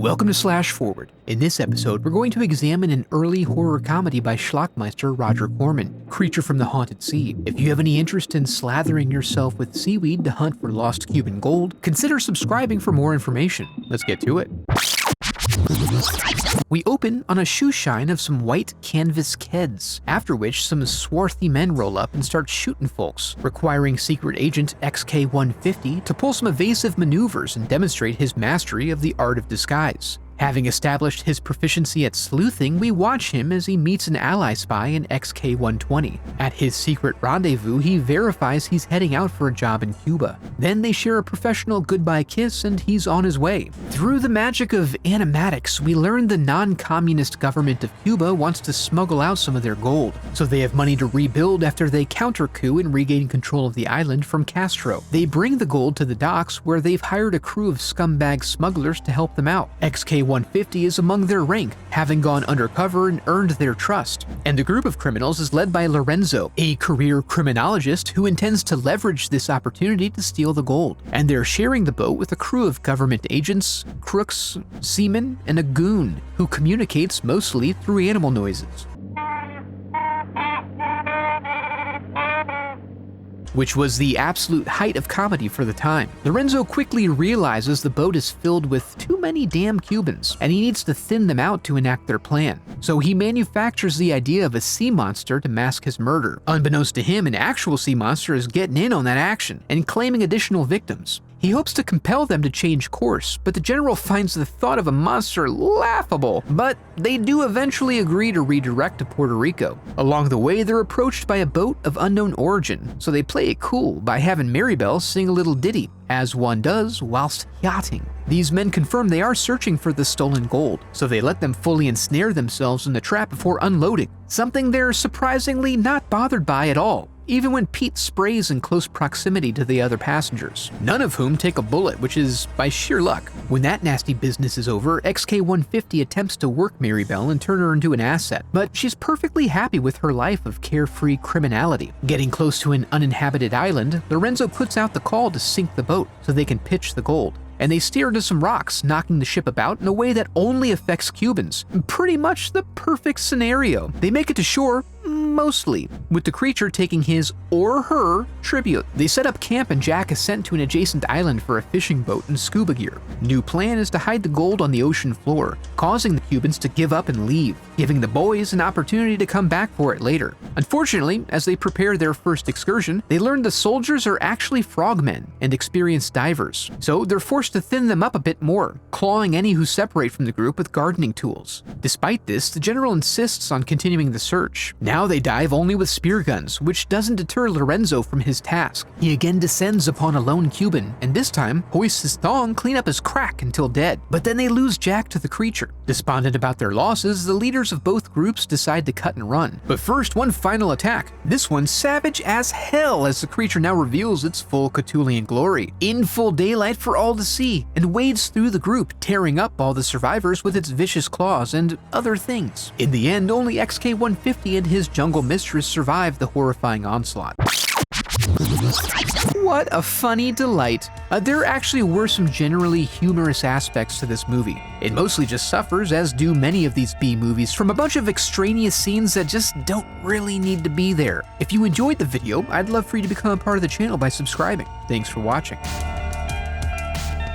Welcome to Slash Forward. In this episode, we're going to examine an early horror comedy by Schlockmeister Roger Corman, Creature from the Haunted Sea. If you have any interest in slathering yourself with seaweed to hunt for lost Cuban gold, consider subscribing for more information. Let's get to it. We open on a shoe shine of some white canvas kids, after which some swarthy men roll up and start shooting folks, requiring secret agent XK-150 to pull some evasive maneuvers and demonstrate his mastery of the art of disguise. Having established his proficiency at sleuthing, we watch him as he meets an ally spy in XK-120. At his secret rendezvous, he verifies he's heading out for a job in Cuba. Then they share a professional goodbye kiss and he's on his way. Through the magic of animatics, we learn the non-communist government of Cuba wants to smuggle out some of their gold, so they have money to rebuild after they counter-coup and regain control of the island from Castro. They bring the gold to the docks where they've hired a crew of scumbag smugglers to help them out. XK-150 is among their rank, having gone undercover and earned their trust. And the group of criminals is led by Lorenzo, a career criminologist who intends to leverage this opportunity to steal the gold. And they're sharing the boat with a crew of government agents, crooks, seamen, and a goon who communicates mostly through animal noises, which was the absolute height of comedy for the time. Lorenzo quickly realizes the boat is filled with too many damn Cubans, and he needs to thin them out to enact their plan. So he manufactures the idea of a sea monster to mask his murder. Unbeknownst to him, an actual sea monster is getting in on that action and claiming additional victims. He hopes to compel them to change course, but the general finds the thought of a monster laughable. But they do eventually agree to redirect to Puerto Rico. Along the way, they're approached by a boat of unknown origin, so they play it cool by having Maribel sing a little ditty, as one does whilst yachting. These men confirm they are searching for the stolen gold, so they let them fully ensnare themselves in the trap before unloading, something they're surprisingly not bothered by at all, even when Pete sprays in close proximity to the other passengers, none of whom take a bullet, which is by sheer luck. When that nasty business is over, XK-150 attempts to work Maribel and turn her into an asset, but she's perfectly happy with her life of carefree criminality. Getting close to an uninhabited island, Lorenzo puts out the call to sink the boat so they can pitch the gold, and they steer into some rocks, knocking the ship about in a way that only affects Cubans. Pretty much the perfect scenario. They make it to shore, mostly, with the creature taking his or her tribute. They set up camp and Jack is sent to an adjacent island for a fishing boat and scuba gear. New plan is to hide the gold on the ocean floor, causing the Cubans to give up and leave, giving the boys an opportunity to come back for it later. Unfortunately, as they prepare their first excursion, they learn the soldiers are actually frogmen and experienced divers, so they're forced to thin them up a bit more, clawing any who separate from the group with gardening tools. Despite this, the general insists on continuing the search. Now they dive only with spear guns, which doesn't deter Lorenzo from his task. He again descends upon a lone Cuban, and this time hoists his thong clean up his crack until dead. But then they lose Jack to the creature. Despondent about their losses, the leaders of both groups decide to cut and run. But first, one final attack. This one savage as hell as the creature now reveals its full Cthulhian glory, in full daylight for all to see, and wades through the group, tearing up all the survivors with its vicious claws and other things. In the end, only XK-150 and his jungle mistress survive the horrifying onslaught. What a funny delight. There actually were some generally humorous aspects to this movie. It mostly just suffers, as do many of these B-movies, from a bunch of extraneous scenes that just don't really need to be there. If you enjoyed the video, I'd love for you to become a part of the channel by subscribing. Thanks for watching.